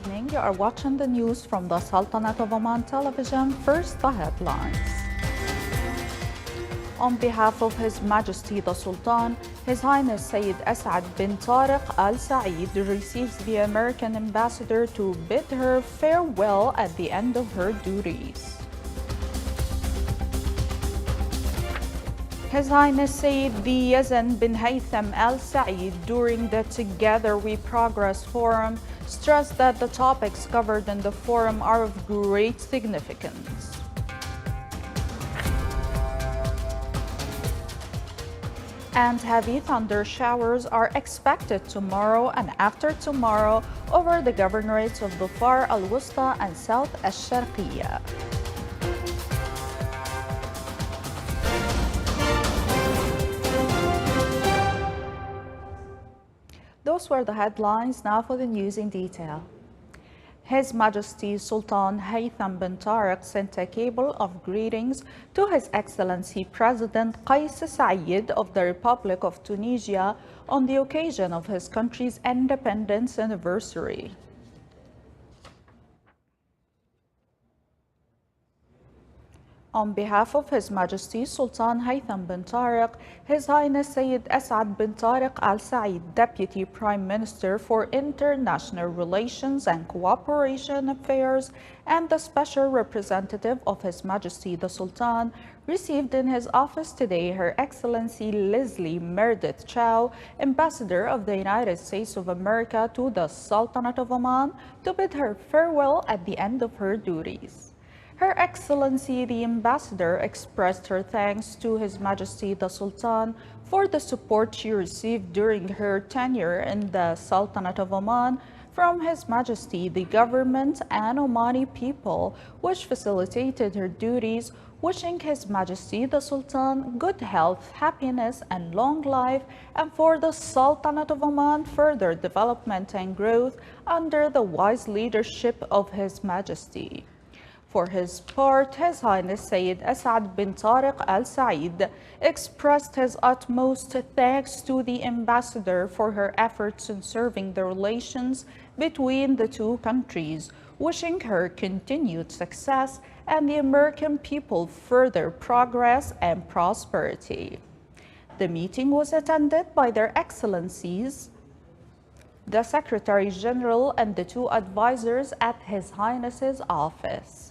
evening. You are watching the news from the Sultanate of Oman television. First, the headlines. On behalf of His Majesty the Sultan, His Highness Sayyid As'ad bin Tariq Al Saeed receives the American ambassador to bid her farewell at the end of her duties. His Highness Sayyid Yazan bin Haytham Al Saeed, during the Together We Progress Forum, stressed that the topics covered in the forum are of great significance. And heavy thunder showers are expected tomorrow and after tomorrow over the governorates of Dhofar al-Wusta and South al-Sharqiyya. Those were the headlines. Now for the news in detail. His Majesty Sultan Haytham bin Tariq sent a cable of greetings to His Excellency President Qais Said of the Republic of Tunisia on the occasion of his country's independence anniversary. On behalf of His Majesty Sultan Haytham bin Tariq, His Highness Sayyid As'ad bin Tariq Al Saeed, Deputy Prime Minister for International Relations and Cooperation Affairs and the Special Representative of His Majesty the Sultan, received in his office today Her Excellency Leslie Meredith Chow, Ambassador of the United States of America to the Sultanate of Oman, to bid her farewell at the end of her duties. Her Excellency the Ambassador expressed her thanks to His Majesty the Sultan for the support she received during her tenure in the Sultanate of Oman from His Majesty the government and Omani people, which facilitated her duties, wishing His Majesty the Sultan good health, happiness, and long life, and for the Sultanate of Oman further development and growth under the wise leadership of His Majesty. For his part, His Highness Sayyid As'ad bin Tariq Al Saeed expressed his utmost thanks to the ambassador for her efforts in serving the relations between the two countries, wishing her continued success and the American people further progress and prosperity. The meeting was attended by Their Excellencies, the Secretary General, and the two advisors at His Highness's office.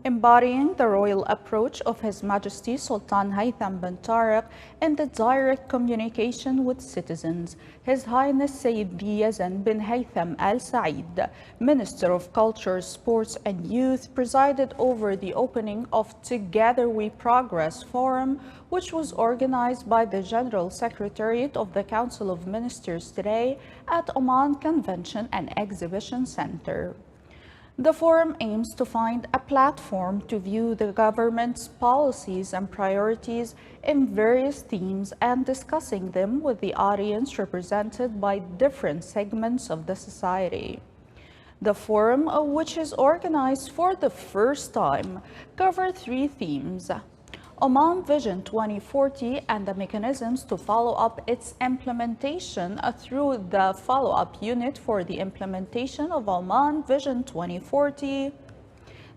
Embodying the royal approach of His Majesty Sultan Haytham bin Tariq in the direct communication with citizens, His Highness Sayyid Yazan bin Haytham Al Saeed, Minister of Culture, Sports and Youth, presided over the opening of Together We Progress Forum, which was organized by the General Secretariat of the Council of Ministers today at Oman Convention and Exhibition Center. The forum aims to find a platform to view the government's policies and priorities in various themes and discussing them with the audience represented by different segments of the society. The forum, which is organized for the first time, covered three themes: Oman Vision 2040 and the mechanisms to follow up its implementation through the follow-up unit for the implementation of Oman Vision 2040,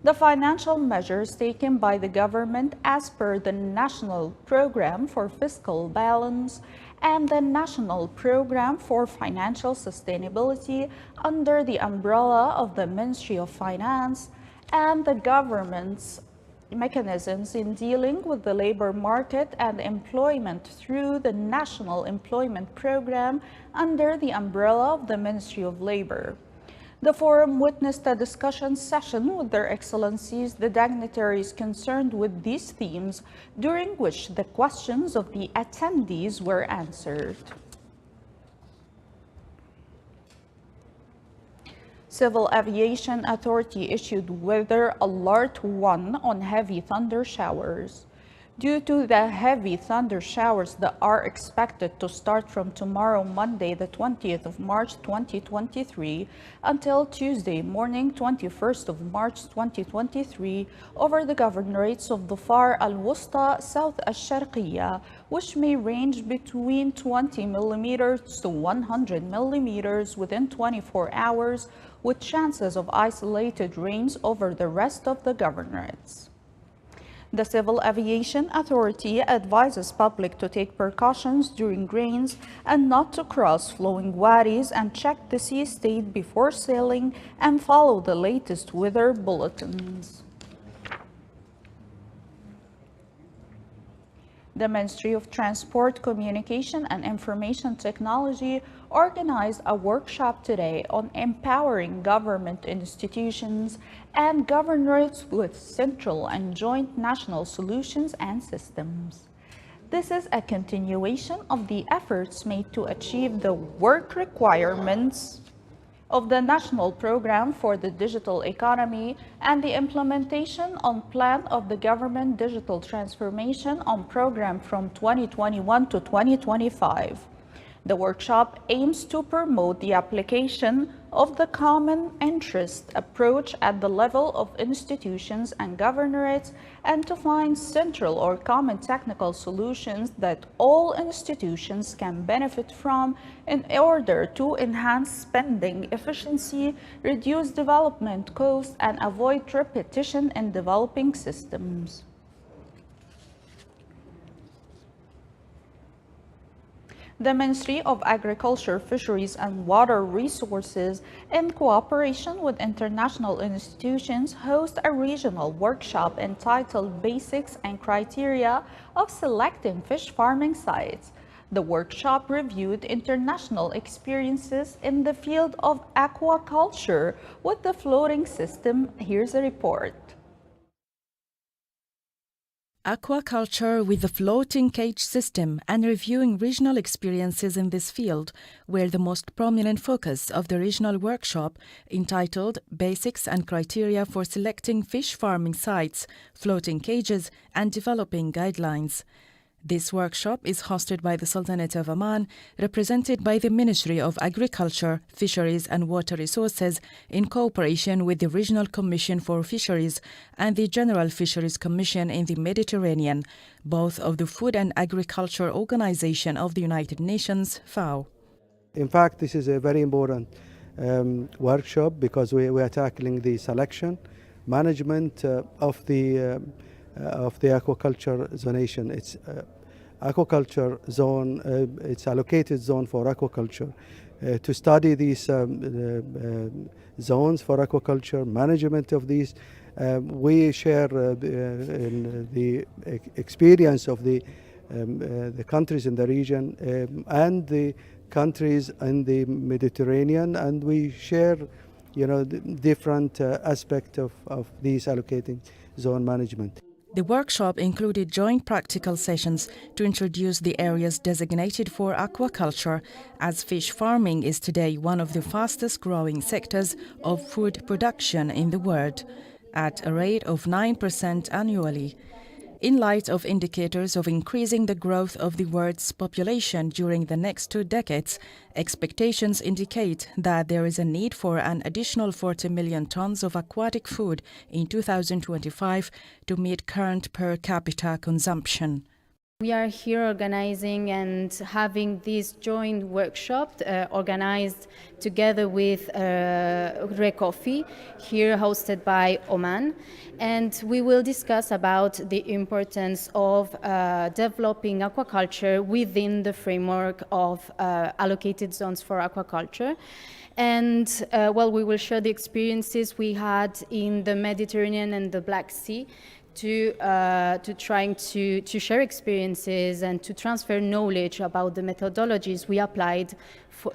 the financial measures taken by the government as per the National Program for Fiscal Balance and the National Program for Financial Sustainability under the umbrella of the Ministry of Finance, and the government's mechanisms in dealing with the labor market and employment through the National Employment Program under the umbrella of the Ministry of Labor. The forum witnessed a discussion session with Their Excellencies, the dignitaries concerned with these themes, during which the questions of the attendees were answered. Civil Aviation Authority issued Weather Alert 1 on heavy thunder showers. Due to the heavy thunder showers that are expected to start from tomorrow, Monday, the 20th of March 2023, until Tuesday morning, 21st of March 2023, over the governorates of Dhofar al-Wusta, South al-Sharqiyya, which may range between 20 millimeters to 100 millimeters within 24 hours, with chances of isolated rains over the rest of the governorates. The Civil Aviation Authority advises public to take precautions during rains and not to cross flowing wadis and check the sea state before sailing and follow the latest weather bulletins. The Ministry of Transport, Communication and Information Technology organized a workshop today on empowering government institutions and governorates with central and joint national solutions and systems. This is a continuation of the efforts made to achieve the work requirements of the National Program for the Digital Economy and the implementation on plan of the government digital transformation on program from 2021 to 2025. The workshop aims to promote the application of the common interest approach at the level of institutions and governorates and to find central or common technical solutions that all institutions can benefit from in order to enhance spending efficiency, reduce development costs, and avoid repetition in developing systems. The Ministry of Agriculture, Fisheries and Water Resources, in cooperation with international institutions, host a regional workshop entitled Basics and Criteria of Selecting Fish Farming Sites. The workshop reviewed international experiences in the field of aquaculture with the floating system. Here's a report. Aquaculture with the floating cage system and reviewing regional experiences in this field were the most prominent focus of the regional workshop entitled Basics and Criteria for Selecting Fish Farming Sites, Floating Cages and Developing Guidelines. This workshop is hosted by the Sultanate of Oman, represented by the Ministry of Agriculture, Fisheries and Water Resources in cooperation with the Regional Commission for Fisheries and the General Fisheries Commission in the Mediterranean, both of the Food and Agriculture Organization of the United Nations, FAO. In fact, this is a very important workshop because we are tackling the selection, management of the aquaculture zonation. It's aquaculture zone, it's allocated zone for aquaculture. To study these zones for aquaculture, management of these, we share the experience of the countries in the region and the countries in the Mediterranean, and we share, the different aspects of these allocating zone management. The workshop included joint practical sessions to introduce the areas designated for aquaculture, as fish farming is today one of the fastest growing sectors of food production in the world, at a rate of 9% annually. In light of indicators of increasing the growth of the world's population during the next 2 decades, expectations indicate that there is a need for an additional 40 million tons of aquatic food in 2025 to meet current per capita consumption. We are here organizing and having this joint workshop organized together with Recofi, here hosted by Oman, and we will discuss about the importance of developing aquaculture within the framework of allocated zones for aquaculture. And we will share the experiences we had in the Mediterranean and the Black Sea to trying to share experiences and to transfer knowledge about the methodologies we applied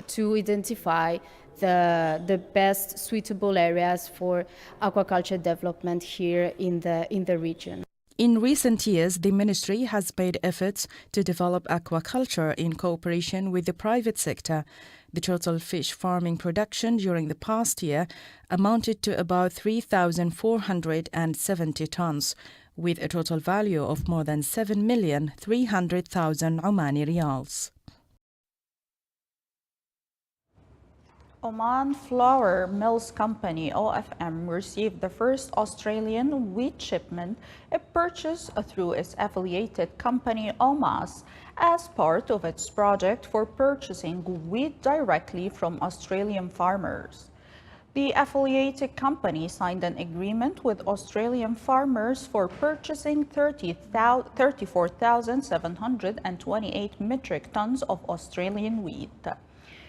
to identify the best suitable areas for aquaculture development here in the region. In recent years, the ministry has made efforts to develop aquaculture in cooperation with the private sector. The total fish farming production during the past year amounted to about 3,470 tons, with a total value of more than 7,300,000 Omani riyals. Oman Flour Mills Company (OFM) received the first Australian wheat shipment it purchased through its affiliated company OMAS as part of its project for purchasing wheat directly from Australian farmers. The affiliated company signed an agreement with Australian farmers for purchasing 34,728 metric tons of Australian wheat.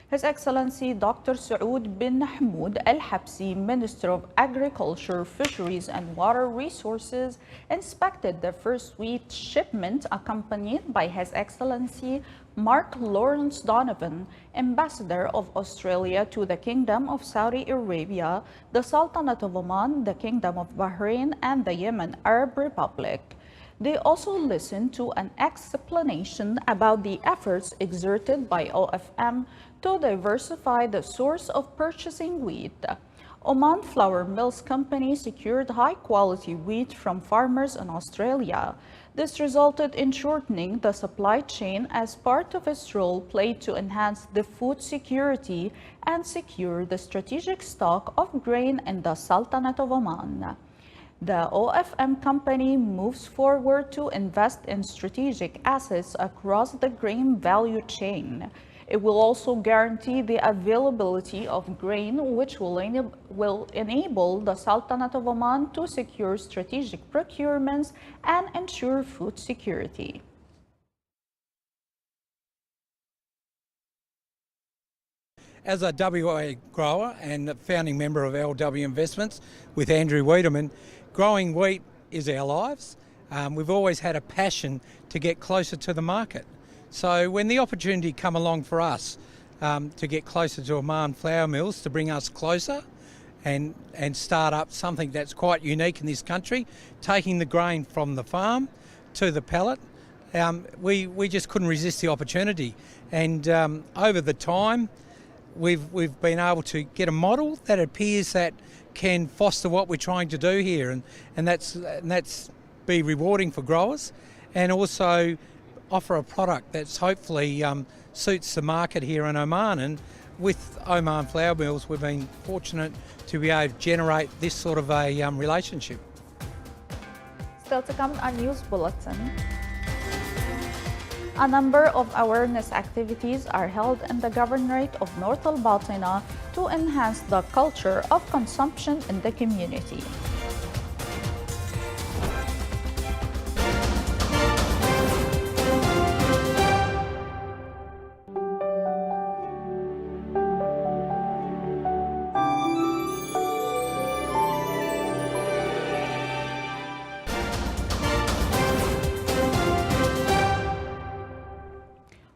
His Excellency Dr. Saoud bin Hamoud Al Habsi, Minister of Agriculture, Fisheries and Water Resources, inspected the first wheat shipment accompanied by His Excellency Mark Lawrence Donovan, Ambassador of Australia to the Kingdom of Saudi Arabia, the Sultanate of Oman, the Kingdom of Bahrain, and the Yemen Arab Republic. They also listened to an explanation about the efforts exerted by OFM to diversify the source of purchasing wheat. Oman Flour Mills Company secured high-quality wheat from farmers in Australia. This resulted in shortening the supply chain as part of its role played to enhance the food security and secure the strategic stock of grain in the Sultanate of Oman. The OFM company moves forward to invest in strategic assets across the grain value chain. It will also guarantee the availability of grain, which will enable the Sultanate of Oman to secure strategic procurements and ensure food security. As a WA grower and a founding member of LW Investments with Andrew Wiedemann, growing wheat is our lives. We've always had a passion to get closer to the market. So when the opportunity come along for us to get closer to Oman Flour Mills, to bring us closer and start up something that's quite unique in this country, taking the grain from the farm to the pallet, we just couldn't resist the opportunity. And over the time, we've been able to get a model that appears that can foster what we're trying to do here, and that's be rewarding for growers, and also offer a product that's hopefully suits the market here in Oman. And with Oman Flour Mills, we've been fortunate to be able to generate this sort of a relationship. Still to come, our news bulletin. A number of awareness activities are held in the Governorate of North Bulletin to enhance the culture of consumption in the community.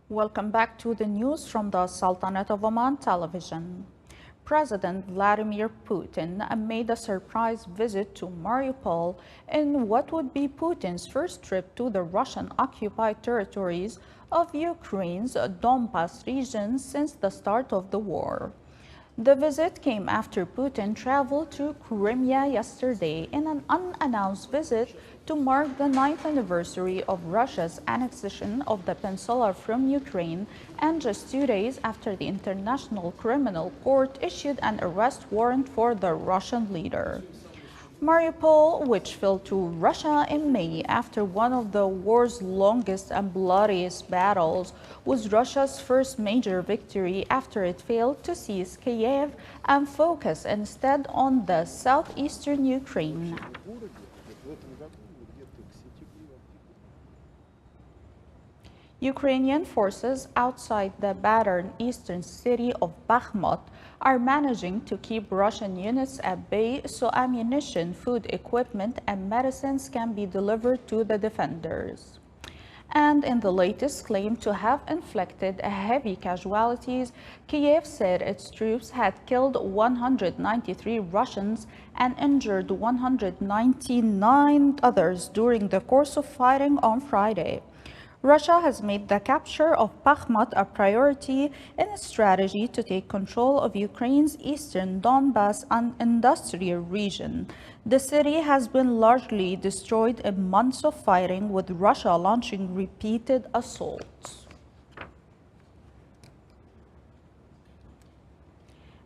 Welcome back to the news from the Sultanate of Oman television. President Vladimir Putin made a surprise visit to Mariupol in what would be Putin's first trip to the Russian-occupied territories of Ukraine's Donbas region since the start of the war. The visit came after Putin traveled to Crimea yesterday in an unannounced visit to mark the 9th anniversary of Russia's annexation of the peninsula from Ukraine, and just 2 days after the International Criminal Court issued an arrest warrant for the Russian leader. Mariupol, which fell to Russia in May after one of the war's longest and bloodiest battles, was Russia's first major victory after it failed to seize Kiev and focus instead on the southeastern Ukraine. Ukrainian forces outside the battered eastern city of Bakhmut are managing to keep Russian units at bay so ammunition, food equipment, and medicines can be delivered to the defenders. And in the latest claim to have inflicted heavy casualties, Kiev said its troops had killed 193 Russians and injured 199 others during the course of fighting on Friday. Russia has made the capture of Bakhmut a priority in its strategy to take control of Ukraine's eastern Donbas and industrial region. The city has been largely destroyed in months of fighting, with Russia launching repeated assaults.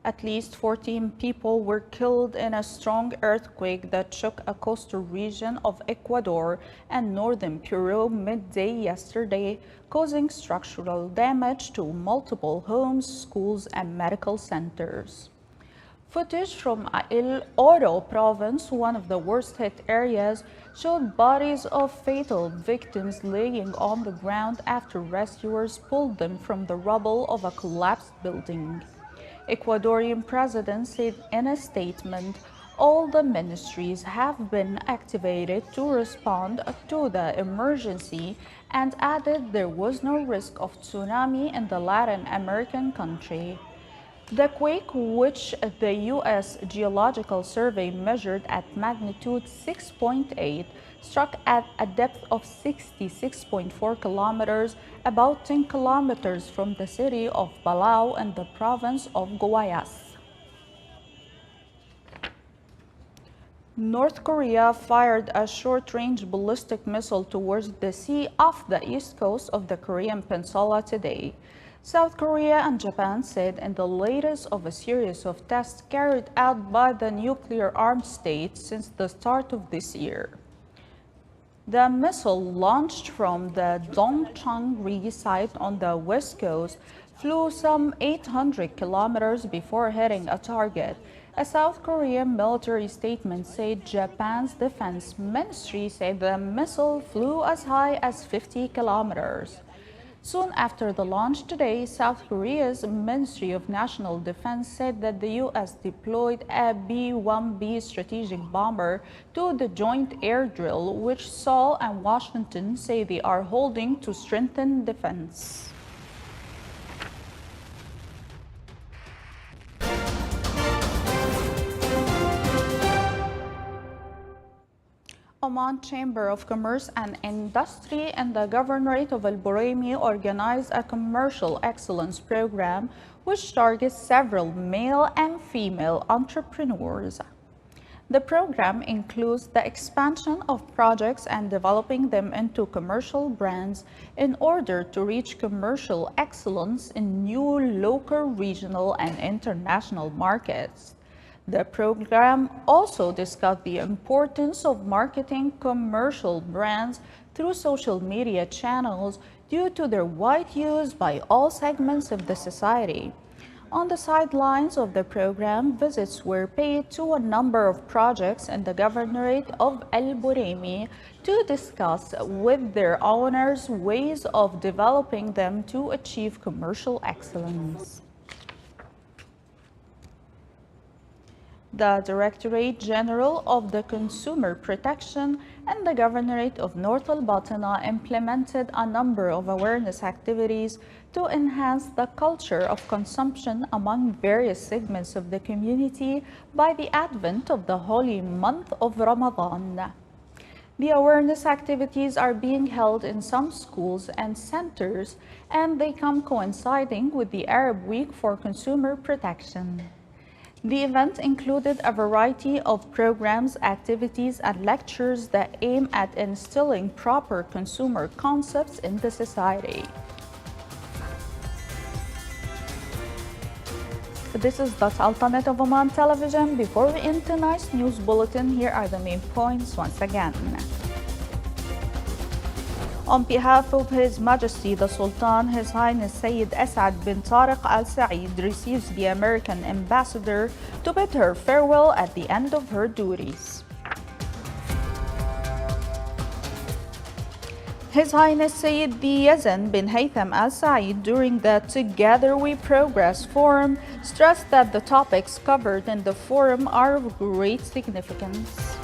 At least 14 people were killed in a strong earthquake that shook a coastal region of Ecuador and northern Peru midday yesterday, causing structural damage to multiple homes, schools, and medical centers. Footage from El Oro province, one of the worst hit areas, showed bodies of fatal victims laying on the ground after rescuers pulled them from the rubble of a collapsed building. Ecuadorian president said in a statement, all the ministries have been activated to respond to the emergency, and added there was no risk of tsunami in the Latin American country. The quake, which the U.S. Geological Survey measured at magnitude 6.8, struck at a depth of 66.4 kilometers, about 10 kilometers from the city of Palau in the province of Guayas. North Korea fired a short-range ballistic missile towards the sea off the east coast of the Korean peninsula today. South Korea and Japan said in the latest of a series of tests carried out by the nuclear-armed states since the start of this year. The missile, launched from the Dongchang-ri site on the west coast, flew some 800 kilometers before hitting a target. A South Korean military statement said Japan's defense ministry said the missile flew as high as 50 kilometers. Soon after the launch today, South Korea's Ministry of National Defense said that the U.S. deployed a B-1B strategic bomber to the joint air drill, which Seoul and Washington say they are holding to strengthen defense. Oman Chamber of Commerce and Industry and the Governorate of Al Buraimi organized a commercial excellence program which targets several male and female entrepreneurs. The program includes the expansion of projects and developing them into commercial brands in order to reach commercial excellence in new local, regional, and international markets. The program also discussed the importance of marketing commercial brands through social media channels due to their wide use by all segments of the society. On the sidelines of the program, visits were paid to a number of projects in the Governorate of Al Buraimi to discuss with their owners ways of developing them to achieve commercial excellence. The Directorate General of the Consumer Protection and the Governorate of North Al-Batna implemented a number of awareness activities to enhance the culture of consumption among various segments of the community by the advent of the holy month of Ramadan. The awareness activities are being held in some schools and centers, and they come coinciding with the Arab Week for Consumer Protection. The event included a variety of programs, activities, and lectures that aim at instilling proper consumer concepts in the society. This is the Sultanate of Oman Television. Before we end tonight's news bulletin, here are the main points once again. On behalf of His Majesty the Sultan, His Highness Sayyid Asad bin Tariq Al Saeed receives the American ambassador to bid her farewell at the end of her duties. His Highness Sayyid Yazan bin Haytham Al Saeed, during the Together We Progress Forum, stressed that the topics covered in the forum are of great significance.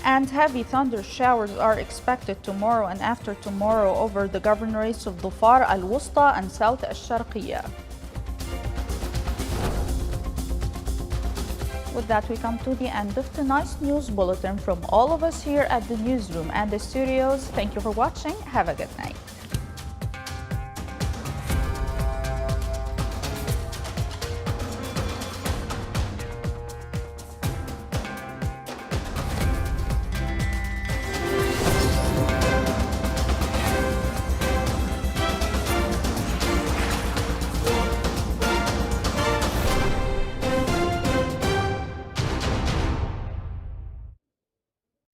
And heavy thunder showers are expected tomorrow and after tomorrow over the governorates of Dhofar Al-Wusta and South Al-Sharqiyya. With that, we come to the end of tonight's news bulletin from all of us here at the newsroom and the studios. Thank you for watching. Have a good night.